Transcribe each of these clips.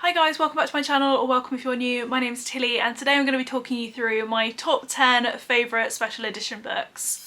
Hi guys, welcome back to my channel, or welcome if you're new. My name's Tilly and today I'm going to be talking you through my top 10 favourite special edition books.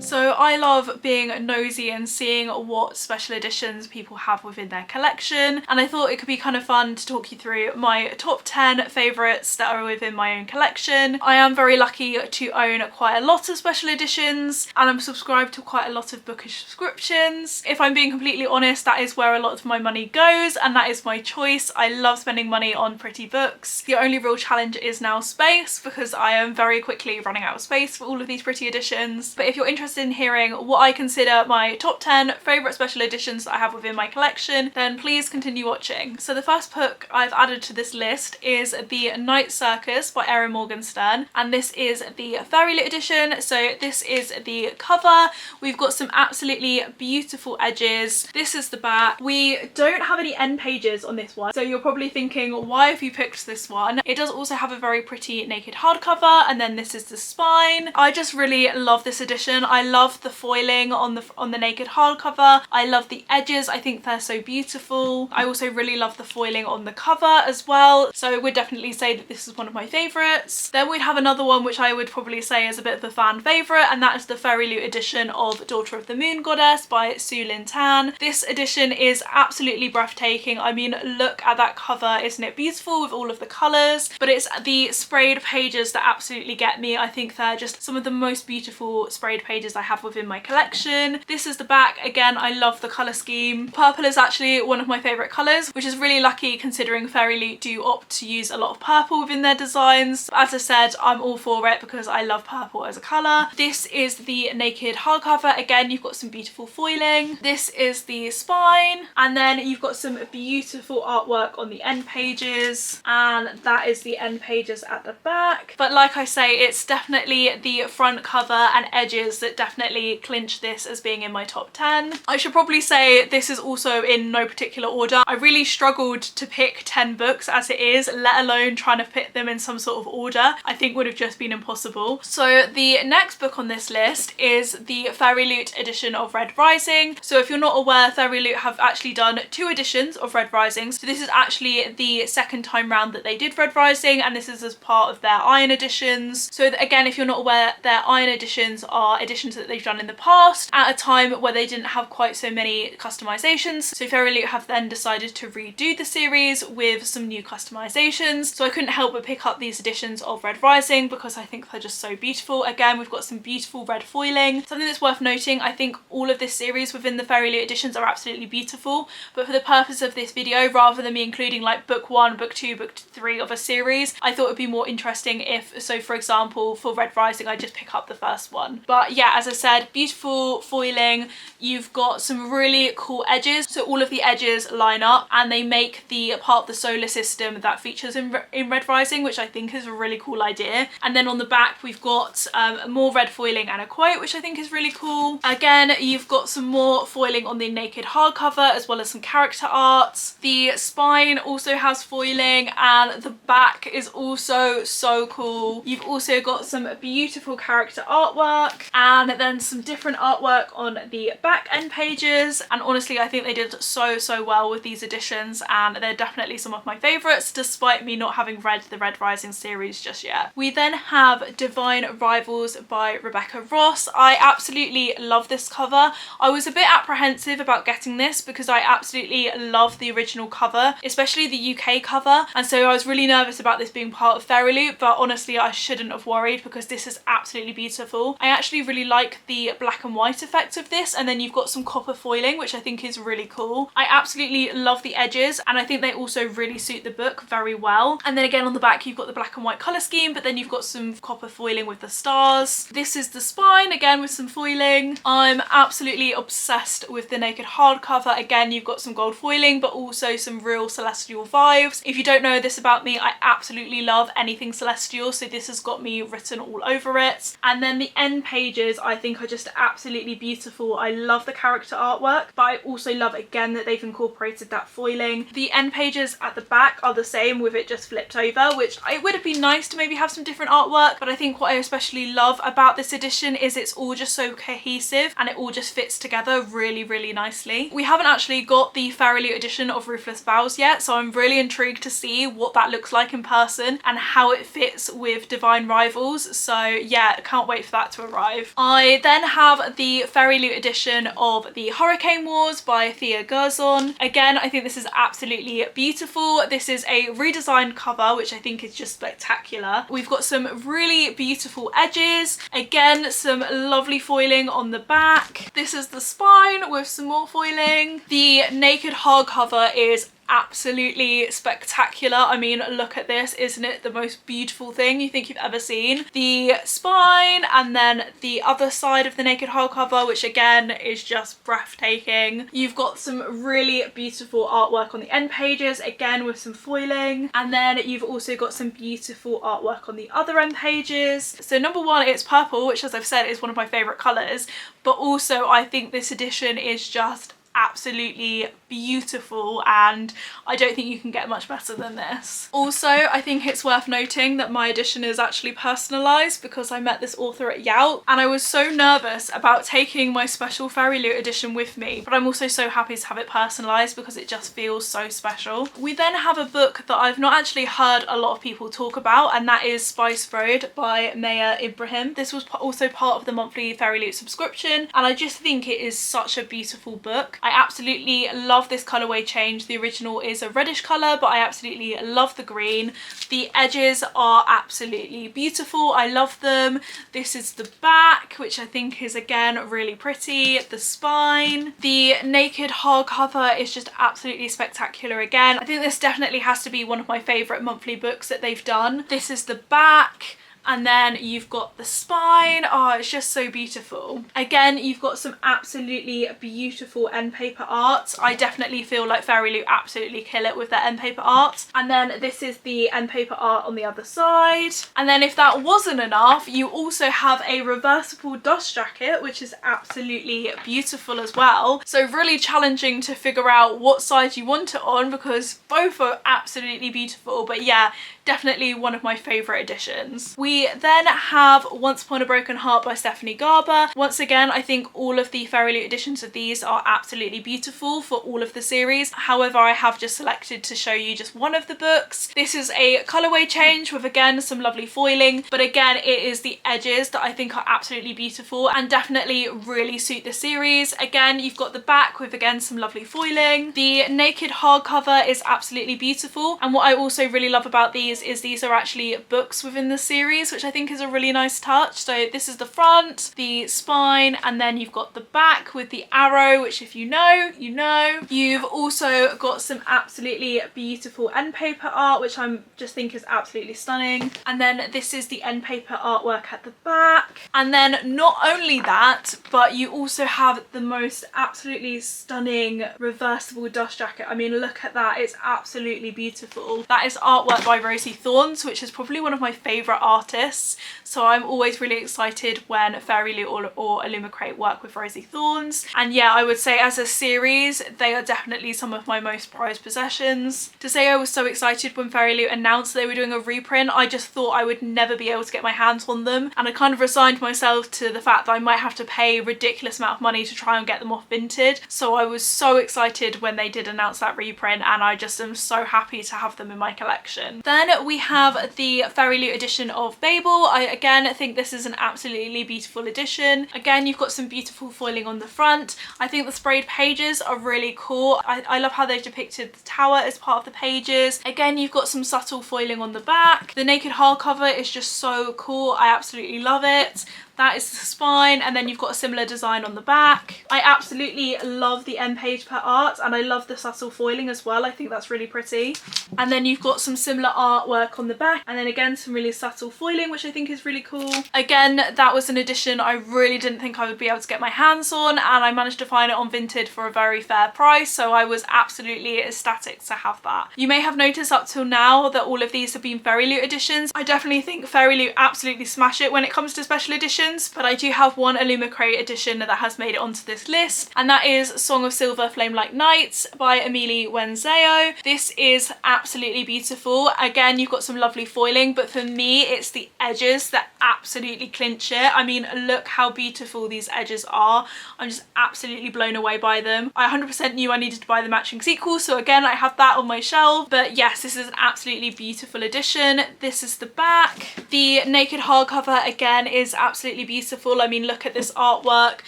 So I love being nosy and seeing what special editions people have within their collection, and I thought it could be kind of fun to talk you through my top 10 favourites that are within my own collection. I am very lucky to own quite a lot of special editions and I'm subscribed to quite a lot of bookish subscriptions. If I'm being completely honest, that is where a lot of my money goes and that is my choice. I love spending money on pretty books. The only real challenge is now space, because I am very quickly running out of space for all of these pretty editions. But if you're interested in hearing what I consider my top 10 favourite special editions that I have within my collection, then please continue watching. So the first book I've added to this list is The Night Circus by Erin Morgenstern, and this is the FairyLoot edition. So this is the cover. We've got some absolutely beautiful edges. This is the back. We don't have any end pages on this one, so you're probably thinking, why have you picked this one? It does also have a very pretty naked hardcover, and then this is the spine. I just really love this edition. I love the foiling on the naked hardcover. I love the edges. I think they're so beautiful. I also really love the foiling on the cover as well, so I would definitely say that this is one of my favourites. Then we'd have another one which I would probably say is a bit of a fan favourite, and that is the FairyLoot edition of Daughter of the Moon Goddess by Su Lin Tan. This edition is absolutely breathtaking. I mean, look at that cover. Isn't it beautiful with all of the colours? But it's the sprayed pages that absolutely get me. I think they're just some of the most beautiful sprayed pages I have within my collection. This is the back. Again, I love the colour scheme. Purple is actually one of my favourite colours, which is really lucky considering FairyLoot do opt to use a lot of purple within their designs. As I said, I'm all for it because I love purple as a colour. This is the naked hardcover. Again, you've got some beautiful foiling. This is the spine, and then you've got some beautiful artwork on the end pages, and that is the end pages at the back. But like I say, it's definitely the front cover and edges that definitely clinch this as being in my top 10. I should probably say this is also in no particular order. I really struggled to pick 10 books as it is, let alone trying to fit them in some sort of order. I think would have just been impossible. So the next book on this list is the FairyLoot edition of Red Rising. So if you're not aware, FairyLoot have actually done 2 editions of Red Rising. So this is actually the second time round that they did Red Rising, and this is as part of their Iron editions. So again, if you're not aware, their Iron editions are editions that they've done in the past at a time where they didn't have quite so many customisations. So FairyLoot have then decided to redo the series with some new customisations. So I couldn't help but pick up these editions of Red Rising because I think they're just so beautiful. Again, we've got some beautiful red foiling. Something that's worth noting, I think all of this series within the FairyLoot editions are absolutely beautiful, but for the purpose of this video, rather than me including like book 1, book 2, book 3 of a series, I thought it would be more interesting if, so for example, for Red Rising, I just pick up the first one. But yeah, as I said, beautiful foiling. You've got some really cool edges, so all of the edges line up and they make the part of the solar system that features in Red Rising, which I think is a really cool idea. And then on the back we've got more red foiling and a quote, which I think is really cool. Again, you've got some more foiling on the naked hardcover as well as some character art. The spine also has foiling and the back is also so cool. You've also got some beautiful character artwork and then some different artwork on the back end pages, and honestly I think they did so well with these editions, and they're definitely some of my favourites despite me not having read the Red Rising series just yet. We then have Divine Rivals by Rebecca Ross. I absolutely love this cover. I was a bit apprehensive about getting this because I absolutely love the original cover, especially the UK cover, and so I was really nervous about this being part of FairyLoot, but honestly I shouldn't have worried because this is absolutely beautiful. I actually really like the black and white effect of this, and then you've got some copper foiling, which I think is really cool. I absolutely love the edges and I think they also really suit the book very well. And then again on the back you've got the black and white colour scheme, but then you've got some copper foiling with the stars. This is the spine, again with some foiling. I'm absolutely obsessed with the naked hardcover. Again, you've got some gold foiling but also some real celestial vibes. If you don't know this about me, I absolutely love anything celestial, so this has got me written all over it. And then the end pages I think are just absolutely beautiful. I love the character artwork, but I also love again that they've incorporated that foiling. The end pages at the back are the same with it just flipped over, which it would have been nice to maybe have some different artwork, but I think what I especially love about this edition is it's all just so cohesive and it all just fits together really, really nicely. We haven't actually got the FairyLoot edition of Ruthless Vows yet, so I'm really intrigued to see what that looks like in person and how it fits with Divine Rivals. So yeah, can't wait for that to arrive. I then have the FairyLoot edition of the Hurricane Wars by Thea Gerzon. Again, I think this is absolutely beautiful. This is a redesigned cover, which I think is just spectacular. We've got some really beautiful edges. Again, some lovely foiling on the back. This is the spine with some more foiling. The naked hardcover is absolutely spectacular. I mean, look at this. Isn't it the most beautiful thing you think you've ever seen? The spine and then the other side of the naked hardcover, which again is just breathtaking. You've got some really beautiful artwork on the end pages, again with some foiling, and then you've also got some beautiful artwork on the other end pages. So number one, it's purple, which as I've said is one of my favorite colors, but also I think this edition is just absolutely beautiful and I don't think you can get much better than this. Also, I think it's worth noting that my edition is actually personalised because I met this author at Youp and I was so nervous about taking my special FairyLoot edition with me, but I'm also so happy to have it personalised because it just feels so special. We then have a book that I've not actually heard a lot of people talk about, and that is Spice Road by Maya Ibrahim. This was also part of the monthly FairyLoot subscription and I just think it is such a beautiful book. I absolutely love this colourway change. The original is a reddish colour, but I absolutely love the green. The edges are absolutely beautiful. I love them. This is the back, which I think is again really pretty. The spine. The naked hardcover is just absolutely spectacular again. I think this definitely has to be one of my favourite monthly books that they've done. This is the back. And then you've got the spine. Oh, it's just so beautiful. Again, you've got some absolutely beautiful end paper art. I definitely feel like FairyLoot absolutely kill it with their end paper art. And then this is the end paper art on the other side. And then if that wasn't enough, you also have a reversible dust jacket, which is absolutely beautiful as well. So really challenging to figure out what side you want it on because both are absolutely beautiful. But yeah, definitely one of my favourite editions. We then have Once Upon a Broken Heart by Stephanie Garber. Once again, I think all of the FairyLoot editions of these are absolutely beautiful for all of the series. However, I have just selected to show you just one of the books. This is a colourway change with again some lovely foiling, but again it is the edges that I think are absolutely beautiful and definitely really suit the series. Again, you've got the back with again some lovely foiling. The naked hardcover is absolutely beautiful, and what I also really love about these is these are actually books within the series, which I think is a really nice touch. So this is the front, the spine, and then you've got the back with the arrow, which if you know, you know. You've also got some absolutely beautiful end paper art, which I just think is absolutely stunning. And then this is the end paper artwork at the back. And then not only that, but you also have the most absolutely stunning reversible dust jacket. I mean, look at that. It's absolutely beautiful. That is artwork by Rosie Thorns, which is probably one of my favourite artists. So I'm always really excited when FairyLoot or Illumicrate work with Rosie Thorns. And yeah, I would say as a series, they are definitely some of my most prized possessions. To say I was so excited when FairyLoot announced they were doing a reprint, I just thought I would never be able to get my hands on them. And I kind of resigned myself to the fact that I might have to pay a ridiculous amount of money to try and get them off Vinted. So I was so excited when they did announce that reprint, and I just am so happy to have them in my collection. Then we have the FairyLoot edition of Babel. I again think this is an absolutely beautiful edition. Again, you've got some beautiful foiling on the front. I think the sprayed pages are really cool. I love how they've depicted the tower as part of the pages. Again, you've got some subtle foiling on the back. The naked hardcover is just so cool. I absolutely love it. That is the spine, and then you've got a similar design on the back. I absolutely love the end page per art, and I love the subtle foiling as well. I think that's really pretty. And then you've got some similar artwork on the back, and then again some really subtle foiling, which I think is really cool. Again, that was an edition I really didn't think I would be able to get my hands on, and I managed to find it on Vinted for a very fair price, so I was absolutely ecstatic to have that. You may have noticed up till now that all of these have been FairyLoot editions. I definitely think FairyLoot absolutely smash it when it comes to special editions. editions, but I do have one Illumicrate edition that has made it onto this list, and that is Song of Silver Flame Like Nights by Emily Wenzeo. This is absolutely beautiful. Again, you've got some lovely foiling, but for me it's the edges that absolutely clinch it. I mean, look how beautiful these edges are. I'm just absolutely blown away by them. I 100% knew I needed to buy the matching sequel, so again I have that on my shelf. But yes, this is an absolutely beautiful edition. This is the back. The naked hardcover again is absolutely beautiful. I mean, look at this artwork.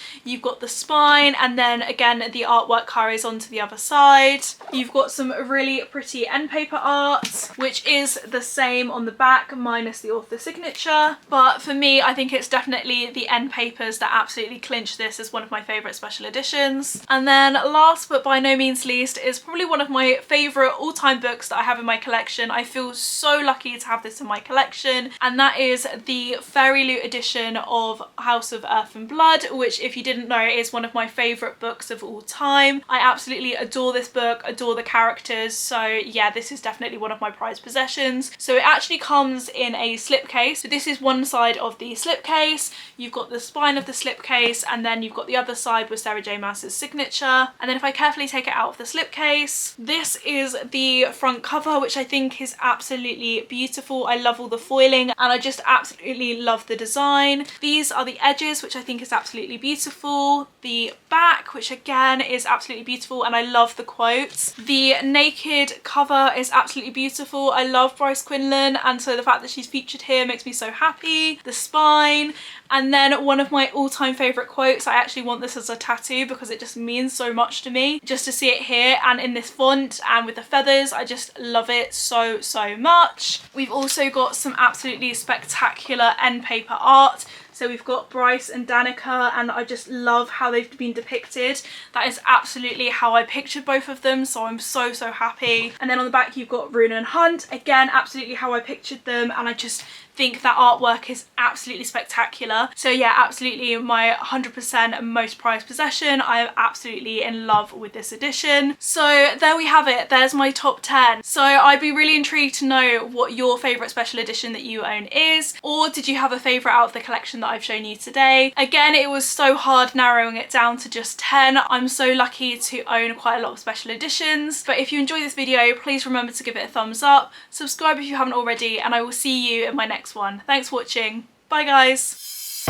You've got the spine, and then again the artwork carries on to the other side. You've got some really pretty end paper art, which is the same on the back minus the author signature. But for me, I think it's definitely the end papers that absolutely clinch this as one of my favourite special editions. And then last but by no means least is probably one of my favourite all-time books that I have in my collection. I feel so lucky to have this in my collection, and that is the FairyLoot edition of House of Earth and Blood, which, if you didn't know, is one of my favourite books of all time. I absolutely adore this book, adore the characters, so yeah, this is definitely one of my prized possessions. So it actually comes in a slipcase. So this is one side of the slipcase, you've got the spine of the slipcase, and then you've got the other side with Sarah J Maas's signature. And then if I carefully take it out of the slipcase, this is the front cover, which I think is absolutely beautiful. I love all the foiling, and I just absolutely love the design. These are the edges, which I think is absolutely beautiful. The back, which again is absolutely beautiful, and I love the quotes. The naked cover is absolutely beautiful. I love Bryce Quinlan, and so the fact that she's featured here makes me so happy. The spine, and then one of my all-time favourite quotes. I actually want this as a tattoo because it just means so much to me. Just to see it here and in this font and with the feathers, I just love it so much. We've also got some absolutely spectacular end paper art. So we've got Bryce and Danica, and I just love how they've been depicted. That is absolutely how I pictured both of them, so I'm so happy. And then on the back you've got Runa and Hunt, again absolutely how I pictured them, and I just think that artwork is absolutely spectacular. So yeah, absolutely my 100% most prized possession. I am absolutely in love with this edition. So there we have it, there's my top 10. So I'd be really intrigued to know what your favourite special edition that you own is, or did you have a favourite out of the collection that I've shown you today? Again, it was so hard narrowing it down to just 10. I'm so lucky to own quite a lot of special editions. But if you enjoyed this video, please remember to give it a thumbs up, subscribe if you haven't already, and I will see you in my next one. Thanks for watching. Bye guys.